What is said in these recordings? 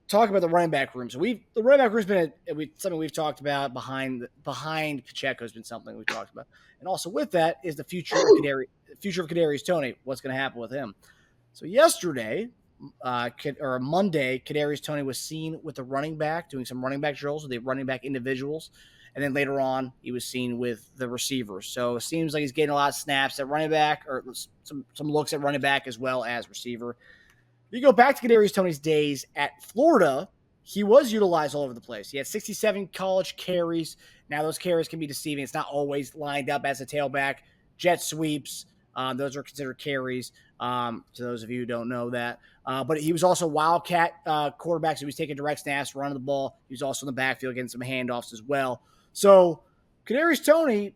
talk about the running back room. So the running back room's been something we've talked about behind Pacheco has been something we've talked about, and also with that is the future of Kadarius Toney. What's going to happen with him? So yesterday, or Monday, Kadarius Toney was seen with the running back doing some running back drills with the running back individuals, and then later on he was seen with the receivers. So it seems like he's getting a lot of snaps at running back, or some looks at running back as well as receiver. You go back to Kadarius Toney's days at Florida, he was utilized all over the place. He had 67 college carries. Now those carries can be deceiving. It's not always lined up as a tailback. Jet sweeps, those are considered carries. To those of you who don't know that. But he was also Wildcat quarterback, so he was taking direct snaps, running the ball. He was also in the backfield getting some handoffs as well. So Kadarius Toney,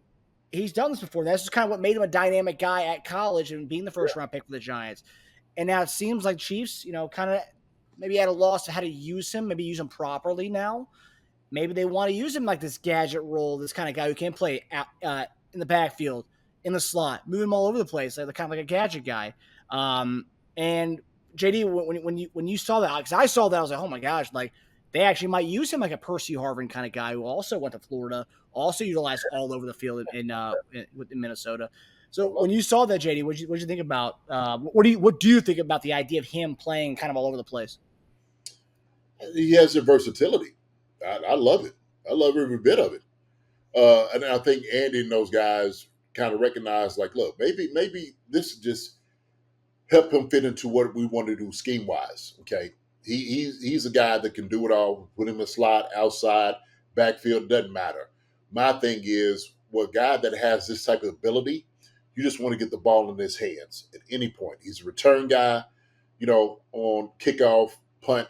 he's done this before. That's just kind of what made him a dynamic guy at college and being the first-round pick for the Giants. And now it seems like Chiefs, kind of maybe at a loss to how to use him, maybe use him properly now. Maybe they want to use him like this gadget role, this kind of guy who can play in the backfield, in the slot, move him all over the place, like kind of like a gadget guy. And JD, when you saw that, because I saw that, I was like, oh my gosh, like they actually might use him like a Percy Harvin kind of guy who also went to Florida, also utilized all over the field in Minnesota. So when you saw that, JD, what did you think about? What do you think about the idea of him playing kind of all over the place? He has the versatility. I love it. I love every bit of it. And I think Andy and those guys kind of recognize, like, look, maybe this just help him fit into what we want to do scheme wise. Okay, he's a guy that can do it all. Put him in the slot, outside, backfield, doesn't matter. My thing is, a guy that has this type of ability, you just want to get the ball in his hands at any point. He's a return guy, on kickoff, punt.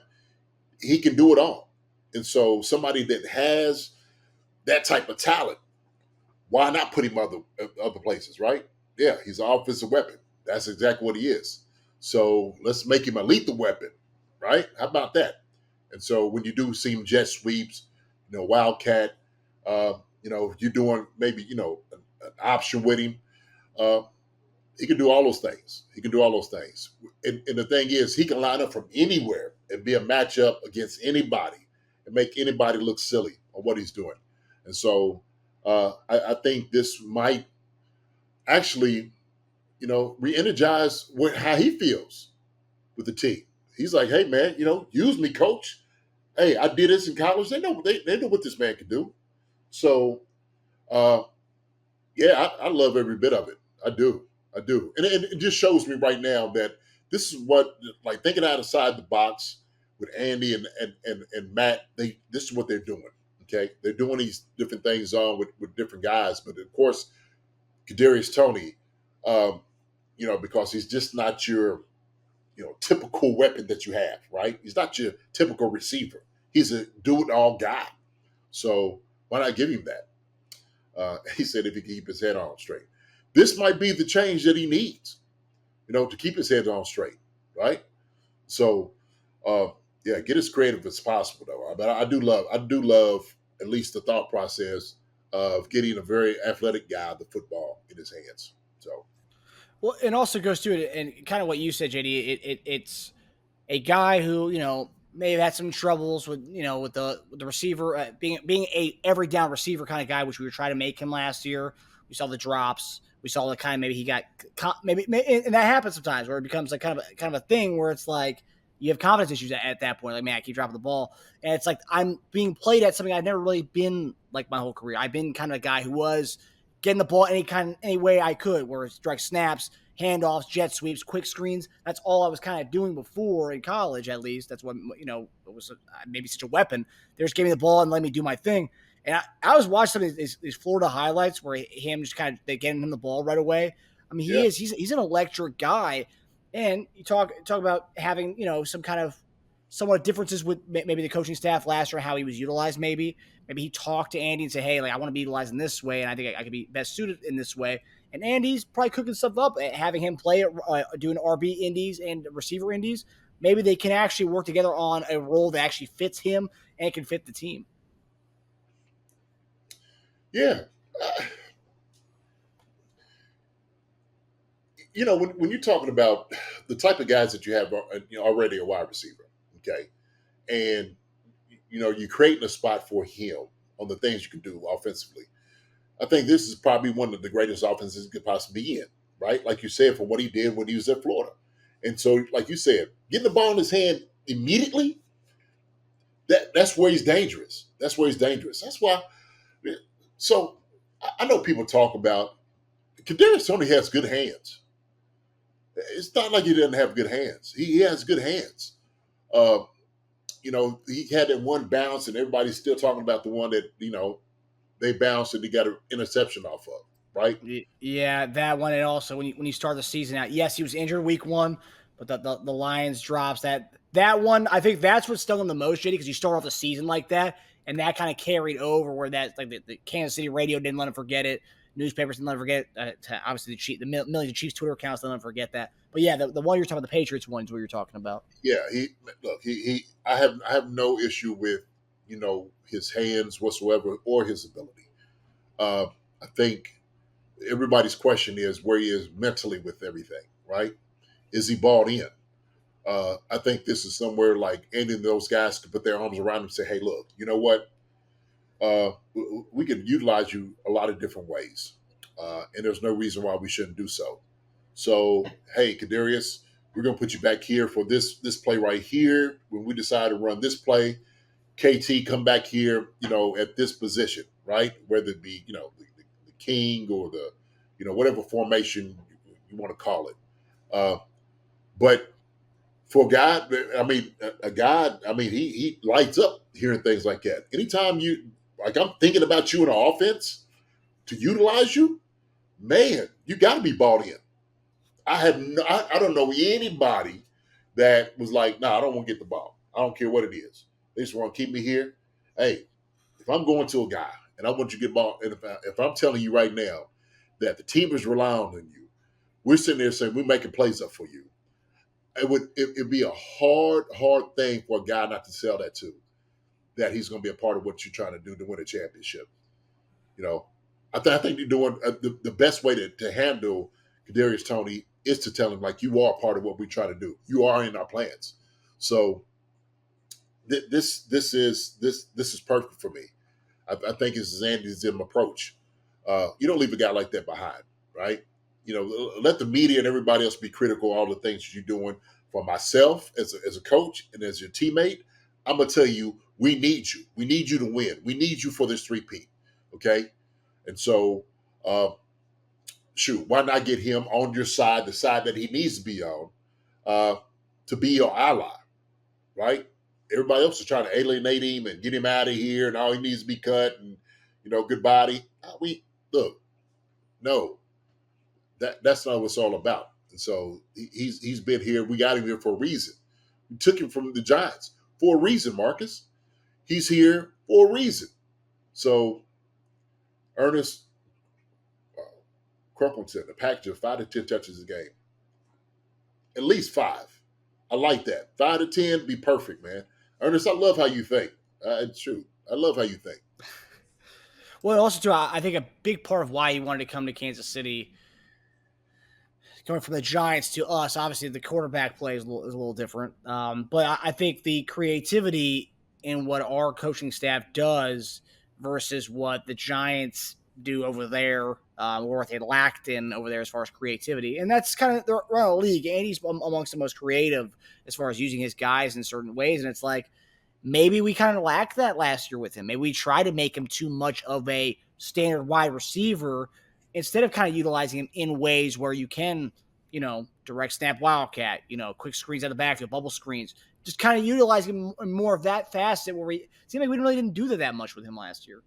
He can do it all. And so somebody that has that type of talent, why not put him other places, right? Yeah, he's an offensive weapon. That's exactly what he is. So let's make him a lethal weapon, right? How about that? And so when you do see him jet sweeps, wildcat, you're doing maybe, an option with him, he can do all those things. And the thing is, he can line up from anywhere and be a matchup against anybody and make anybody look silly on what he's doing. And so I think this might actually, re-energize how he feels with the team. He's like, hey, man, use me, coach. Hey, I did this in college. They know what this man can do. So, I love every bit of it. I do. And it just shows me right now that this is what, like, thinking outside the box with Andy and Matt, this is what they're doing. Okay. They're doing these different things with different guys. But of course, Kadarius Toney, because he's just not your, typical weapon that you have, right? He's not your typical receiver. He's a do-it-all guy. So why not give him that? He said if he can keep his head on straight. This might be the change that he needs, to keep his head on straight, right? So, get as creative as possible, though. But I do love at least the thought process of getting a very athletic guy the football in his hands. So, well, it also goes to it, and kind of what you said, JD. It's a guy who may have had some troubles with with the receiver being a every down receiver kind of guy, which we were trying to make him last year. We saw the drops. We saw the kind of maybe he got maybe and that happens sometimes where it becomes like kind of a thing where it's like you have confidence issues at that point. Like, man, I keep dropping the ball, and it's like I'm being played at something I've never really been like my whole career. I've been kind of a guy who was getting the ball any way I could, where it's direct snaps, handoffs, jet sweeps, quick screens. That's all I was kind of doing before in college, at least. That's what, it was maybe such a weapon. They just gave me the ball and let me do my thing. And I was watching some of these Florida highlights where him just kind of, they getting him the ball right away. I mean, he's an electric guy. And you talk about having, some kind of somewhat differences with maybe the coaching staff last year, how he was utilized maybe. Maybe he talked to Andy and said, hey, like I want to be utilized in this way, and I think I could be best suited in this way. And Andy's probably cooking stuff up, having him play doing RB indies and receiver indies. Maybe they can actually work together on a role that actually fits him and can fit the team. Yeah. When you're talking about the type of guys that you have already a wide receiver, okay, and you're creating a spot for him on the things you can do offensively. I think this is probably one of the greatest offenses he could possibly be in, right? Like you said, from what he did when he was at Florida. And so, like you said, getting the ball in his hand immediately, that's where he's dangerous. That's where he's dangerous. That's why. So I know people talk about Kadarius Toney has good hands. It's not like he doesn't have good hands. He has good hands. Uh, he had that one bounce, and everybody's still talking about the one that they bounced and he got an interception off of, right? Yeah, that one. And also when you start the season out, yes, he was injured week 1, but the Lions drops that one. I think that's what stung him the most, JD, because you start off the season like that, and that kind of carried over where that like the Kansas City radio didn't let him forget it. Newspapers didn't let him forget it. Obviously, the millions of Chiefs Twitter accounts didn't let him forget that. But yeah, the one you're talking about, the Patriots one, is what you're talking about. Yeah, I have no issue with his hands whatsoever or his ability. I think everybody's question is where he is mentally with everything, right? Is he bought in? I think this is somewhere like any of those guys could put their arms around him and say, hey, look, you know what? We can utilize you a lot of different ways. And there's no reason why we shouldn't do so. So, hey, Kadarius, we're going to put you back here for this play right here. When we decide to run this play, KT, come back here, at this position, right? Whether it be, the king or the, whatever formation you want to call it. But for God, he lights up hearing things like that. Anytime I'm thinking about you in an offense to utilize you, man, you got to be bought in. I don't know anybody that was like, I don't want to get the ball. I don't care what it is. They just want to keep me here. Hey, if I'm going to a guy and I want you to get ball, and if I'm telling you right now that the team is relying on you, we're sitting there saying we're making plays up for you. It'd be a hard thing for a guy not to sell that to, that he's going to be a part of what you're trying to do to win a championship. I think you're doing the best way to handle Kadarius Toney is to tell him, like, you are part of what we try to do. You are in our plans. So this is perfect for me. I think it's Andy Zim approach. You don't leave a guy like that behind, right? Let the media and everybody else be critical of all the things you're doing. For myself as a coach and as your teammate, I'm gonna tell you, we need you. We need you to win. We need you for this 3-peat. Okay, and so why not get him on your side, the side that he needs to be on, to be your ally, right? Everybody else is trying to alienate him and get him out of here, and all he needs to be cut, and goodbye. No, that's not what it's all about. And so he's been here. We got him here for a reason. We took him from the Giants for a reason, Marcus. He's here for a reason. So Ernest Crumpleton, a package of 5 to 10 touches a game. At least 5. I like that. 5 to 10, be perfect, man. Ernest, I love how you think. It's true. I love how you think. Well, also, too, I think a big part of why he wanted to come to Kansas City, going from the Giants to us, obviously the quarterback play is a little different. But I think the creativity in what our coaching staff does versus what the Giants do over there, or what they lacked in over there as far as creativity. And that's kind of, they're around the league. Andy's amongst the most creative as far as using his guys in certain ways. And it's like, maybe we kind of lacked that last year with him. Maybe we try to make him too much of a standard wide receiver instead of kind of utilizing him in ways where you can, direct snap wildcat, quick screens out of the backfield, bubble screens, just kind of utilizing him more of that facet where it seemed like we really didn't do that much with him last year.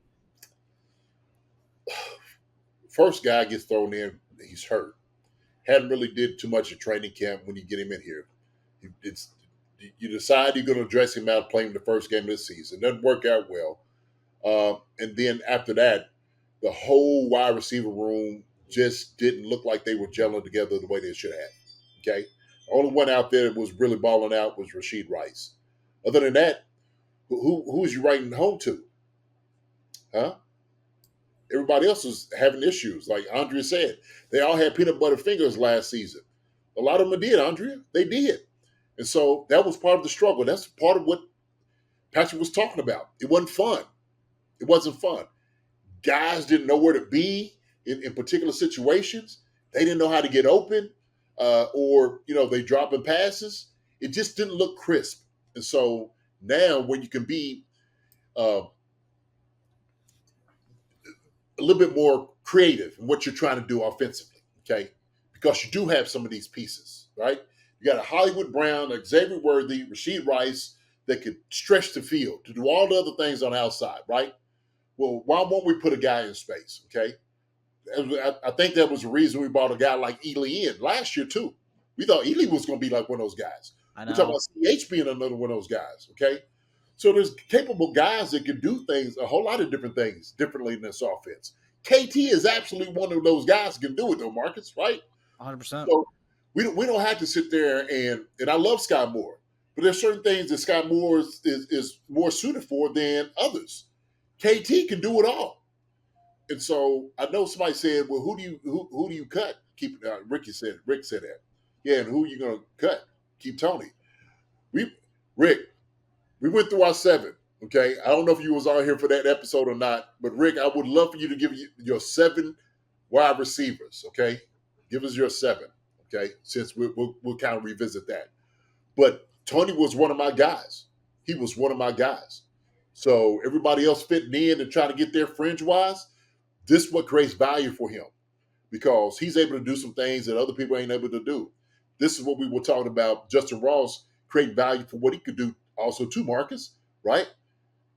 First guy gets thrown in, he's hurt. Hadn't really did too much in training camp when you get him in here. You decide you're going to dress him out, play him the first game of the season. Doesn't work out well. And then after that, the whole wide receiver room just didn't look like they were gelling together the way they should have. Okay? The only one out there that was really balling out was Rashee Rice. Other than that, who's you writing home to? Huh? Everybody else was having issues. Like Andrea said, they all had peanut butter fingers last season. A lot of them did, Andrea. They did. And so that was part of the struggle. That's part of what Patrick was talking about. It wasn't fun. It wasn't fun. Guys didn't know where to be in particular situations. They didn't know how to get open, or they dropping passes. It just didn't look crisp. And so now, when you can be uh, a little bit more creative in what you're trying to do offensively, okay? Because you do have some of these pieces, right? You got a Hollywood Brown, a Xavier Worthy, Rashee Rice that could stretch the field to do all the other things on the outside, right? Well, why won't we put a guy in space, okay? I think that was the reason we brought a guy like Ely in last year, too. We thought Ely was going to be like one of those guys. I We're talking know. about CH being another one of those guys, okay? So there's capable guys that can do things, a whole lot of different things differently in this offense. KT is absolutely one of those guys that can do it, though, Marcus, right? 100%. So we don't have to sit there and I love Sky Moore, but there's certain things that Sky Moore is more suited for than others. KT can do it all. And so I know somebody said, well, who do you cut? Rick said that. Yeah, and who are you gonna cut? Keep Toney. Rick, we went through our 7. Okay. I don't know if you was on here for that episode or not, but Rick, I would love for you to give your 7 wide receivers. Okay. Give us your 7. Okay. Since we'll kind of revisit that. But Toney was one of my guys. He was one of my guys. So everybody else fitting in and trying to get their fringe wise, this is what creates value for him because he's able to do some things that other people ain't able to do. This is what we were talking about. Justin Ross create value for what he could do also too, Marcus, right?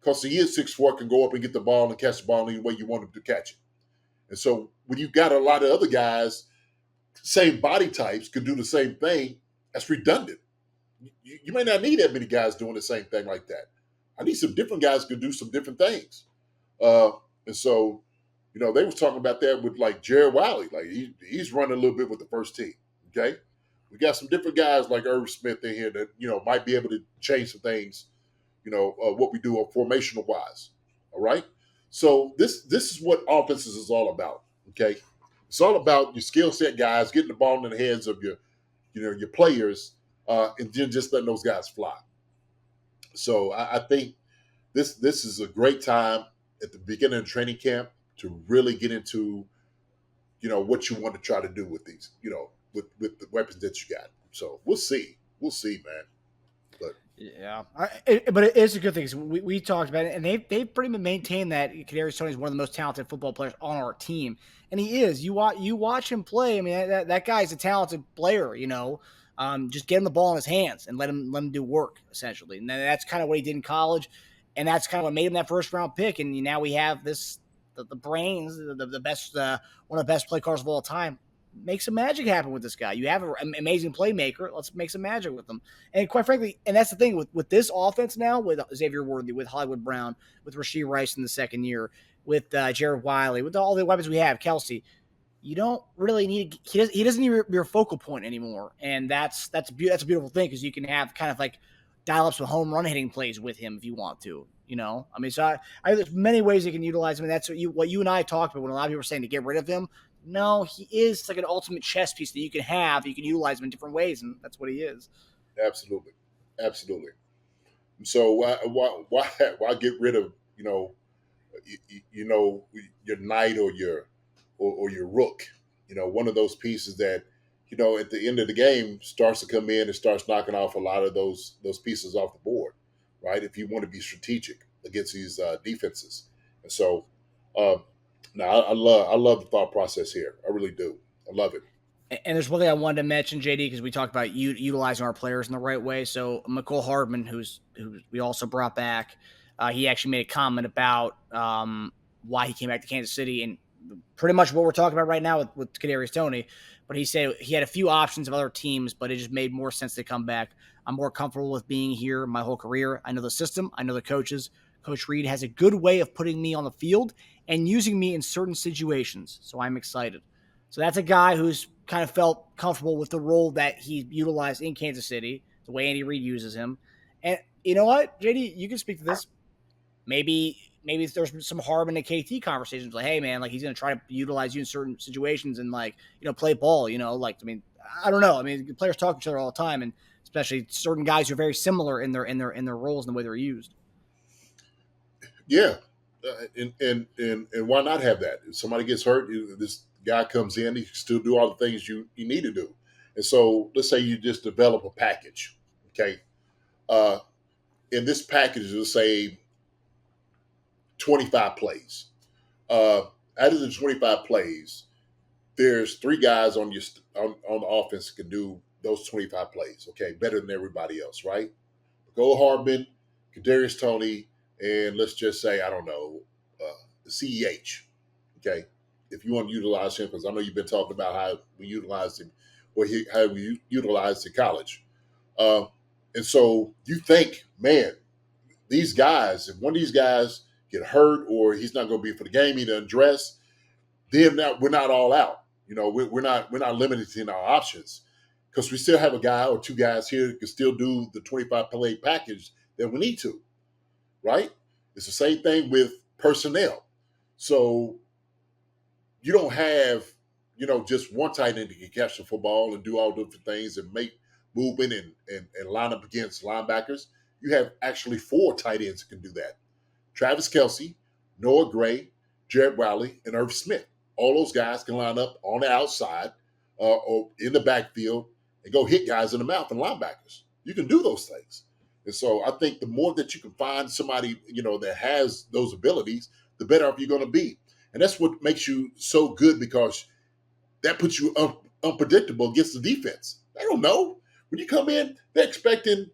Because he is 6'4", can go up and get the ball and catch the ball any way you want him to catch it. And so when you've got a lot of other guys, same body types, could do the same thing, that's redundant. You may not need that many guys doing the same thing like that. I need some different guys who can do some different things. And so, they was talking about that with like Jared Wiley. Like he's running a little bit with the first team. Okay. We got some different guys like Irv Smith in here that, might be able to change some things, what we do formational wise. All right. So this is what offenses is all about. Okay. It's all about your skill set guys getting the ball in the hands of your players, and then just letting those guys fly. So I think this is a great time at the beginning of training camp to really get into, what you want to try to do with these, with the weapons that you got. So we'll see, man. But yeah, but it is a good thing. Cause we talked about it, and they've pretty much maintained that Kadarius Toney is one of the most talented football players on our team, and he is. You watch him play. I mean, that guy's a talented player. Just get him the ball in his hands and let him do work essentially, and that's kind of what he did in college, and that's kind of what made him that first round pick. And now we have the brains, the best, one of the best play callers of all time. Make some magic happen with this guy. You have an amazing playmaker. Let's make some magic with him. And quite frankly, and that's the thing with this offense now, with Xavier Worthy, with Hollywood Brown, with Rashee Rice in the second year, with Jared Wiley, with all the weapons we have, Kelsey, you don't really need. He doesn't need your focal point anymore, and that's a beautiful thing because you can have kind of like dial up some home run hitting plays with him if you want to. I mean, so there's many ways you can utilize him, and that's what you and I talked about when a lot of people were saying to get rid of him. No, he is like an ultimate chess piece that you can have. You can utilize him in different ways, and that's what he is. absolutely. So why get rid of your knight or your rook? One of those pieces that at the end of the game starts to come in and starts knocking off a lot of those pieces off the board, right? If you want to be strategic against these defenses, and so. No, I love the thought process here. I really do. I love it. And there's one thing I wanted to mention, JD, because we talked about utilizing our players in the right way. So McCole Hardman, who we also brought back, he actually made a comment about why he came back to Kansas City, and pretty much what we're talking about right now with Kadarius Toney. But he said he had a few options of other teams, but it just made more sense to come back. I'm more comfortable with being here my whole career. I know the system. I know the coaches. Coach Reed has a good way of putting me on the field and using me in certain situations. So I'm excited. So that's a guy who's kind of felt comfortable with the role that he utilized in Kansas City, the way Andy Reid uses him. And you know what, JD, you can speak to this. Maybe there's some Harbin and KT conversations like, hey man, like he's going to try to utilize you in certain situations and play ball, I mean, I don't know. I mean, players talk to each other all the time, and especially certain guys who are very similar in their roles and the way they're used. Yeah, and why not have that? If somebody gets hurt, this guy comes in, he can still do all the things you need to do. And so, let's say you just develop a package, okay? Uh, in this package, let's say 25 plays. Out of the 25 plays, there's three guys on the offense that can do those 25 plays, okay, better than everybody else, right? Go Hardman, Kadarius Toney, and let's just say, I don't know, CEH, okay? If you want to utilize him, because I know you've been talking about how we utilized him, how we utilized in college. Uh, and so you think, man, these guys, if one of these guys get hurt or he's not going to be for the game, he doesn't dress, then we're not all out. We're not limited in our options because we still have a guy or two guys here that can still do the 25 play package that we need to, right? It's the same thing with personnel. So you don't have, just one tight end that can catch the football and do all different things and make movement and line up against linebackers. You have actually four tight ends that can do that. Travis Kelce, Noah Gray, Jared Wiley, and Irv Smith. All those guys can line up on the outside or in the backfield and go hit guys in the mouth and linebackers. You can do those things. And so I think the more that you can find somebody, that has those abilities, the better off you're going to be. And that's what makes you so good because that puts you unpredictable against the defense. They don't know. When you come in, they're expecting,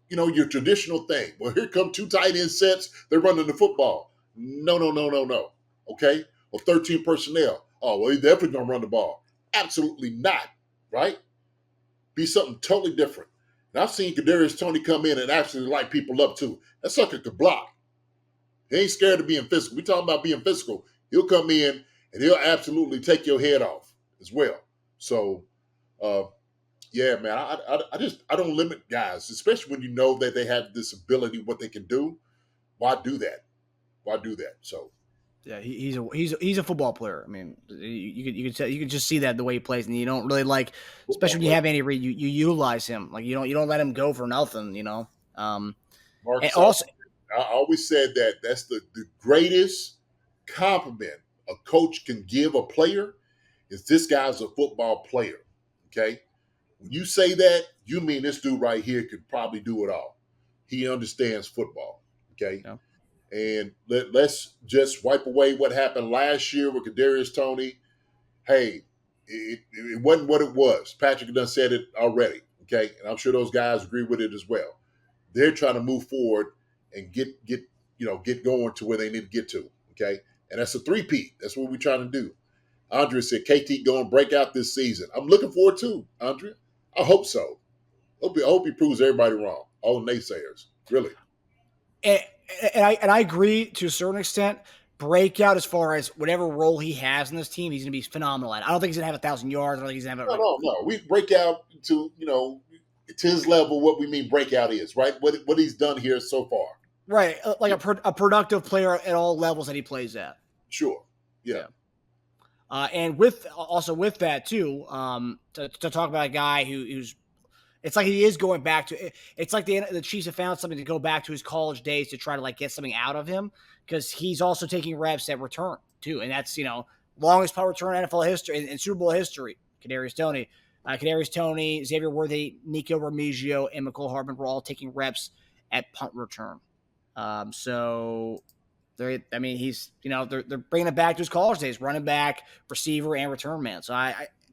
your traditional thing. Well, here come two tight end sets. They're running the football. No, no, no, no, no. Okay? Or 13 personnel. Oh, well, he's definitely going to run the ball. Absolutely not. Right? Be something totally different. And I've seen Kadarius Toney come in and actually light people up too. That sucker could block. He ain't scared of being physical. We talking about being physical. He'll come in and he'll absolutely take your head off as well. So, yeah, man, I don't limit guys, especially when you know that they have this ability, what they can do. Why do that? Why do that? So, yeah, he's a football player. I mean, you could just see that the way he plays, and you don't really especially when you have Andy Reid, you utilize him. Like you don't let him go for nothing. Marcus, And also, I always said that's the greatest compliment a coach can give a player is this guy's a football player. Okay. When you say that, you mean this dude right here could probably do it all. He understands football. Okay. yeah. And let's just wipe away what happened last year with Kadarius Toney. Hey, it wasn't what it was. Patrick done said it already. Okay. And I'm sure those guys agree with it as well. They're trying to move forward and get going to where they need to get to. Okay. And that's a three-peat. That's what we're trying to do. Andrea said KT going to break out this season. I'm looking forward to, Andrea. I hope so. I hope he proves everybody wrong. All naysayers. Really. And I agree to a certain extent. Breakout as far as whatever role he has in this team, he's going to be phenomenal at. I don't think he's going to have 1,000 yards. I don't think he's going to have No. We break out to his level. What we mean breakout is right. What he's done here so far. Right, like a productive player at all levels that he plays at. Sure. Yeah. And with that too, to talk about a guy who's, it's like he is going back to. It's like the Chiefs have found something to go back to his college days to try to get something out of him because he's also taking reps at return too, and that's longest punt return in NFL history and Super Bowl history. Kadarius Toney, Xavier Worthy, Nico Remigio, and McCole Hardman were all taking reps at punt return. So they're bringing it back to his college days, running back, receiver, and return man. So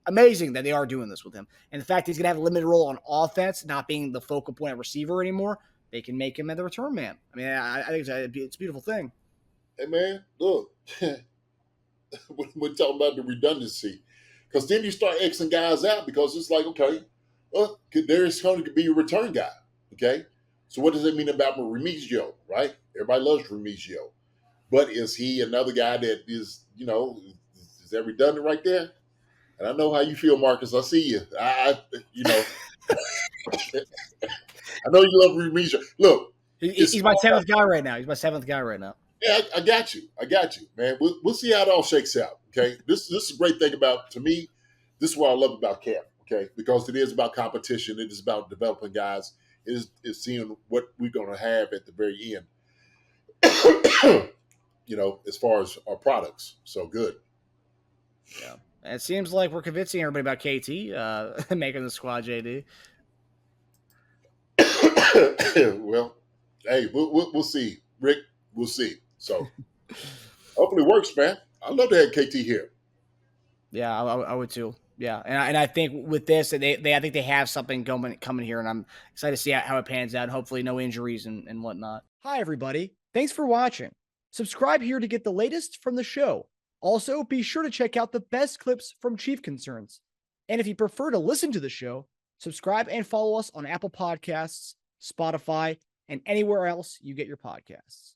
amazing that they are doing this with him. And the fact he's going to have a limited role on offense, not being the focal point at receiver anymore, they can make him the return man. I mean, I think it's a beautiful thing. Hey, man, look, we're talking about the redundancy. Because then you start Xing guys out because it's like, okay, Kadarius Toney could be a return guy, okay? So what does that mean about Remigio, right? Everybody loves Remigio. But is he another guy that is that redundant right there? And I know how you feel, Marcus. I see you. I know you love Remigio. Look. He's my seventh guy right now. Yeah, I got you, man. We'll see how it all shakes out. Okay, this is a great thing to me. This is what I love about camp. Okay, because it is about competition. It is about developing guys. It is seeing what we're going to have at the very end. as far as our products. So good. Yeah. And it seems like we're convincing everybody about KT making the squad, JD. Well, hey, we'll see, Rick. We'll see. So hopefully it works, man. I'd love to have KT here. Yeah, I would too. Yeah, and I think with this, I think they have something coming here, and I'm excited to see how it pans out. Hopefully, no injuries and whatnot. Hi, everybody. Thanks for watching. Subscribe here to get the latest from the show. Also, be sure to check out the best clips from Chief Concerns. And if you prefer to listen to the show, subscribe and follow us on Apple Podcasts, Spotify, and anywhere else you get your podcasts.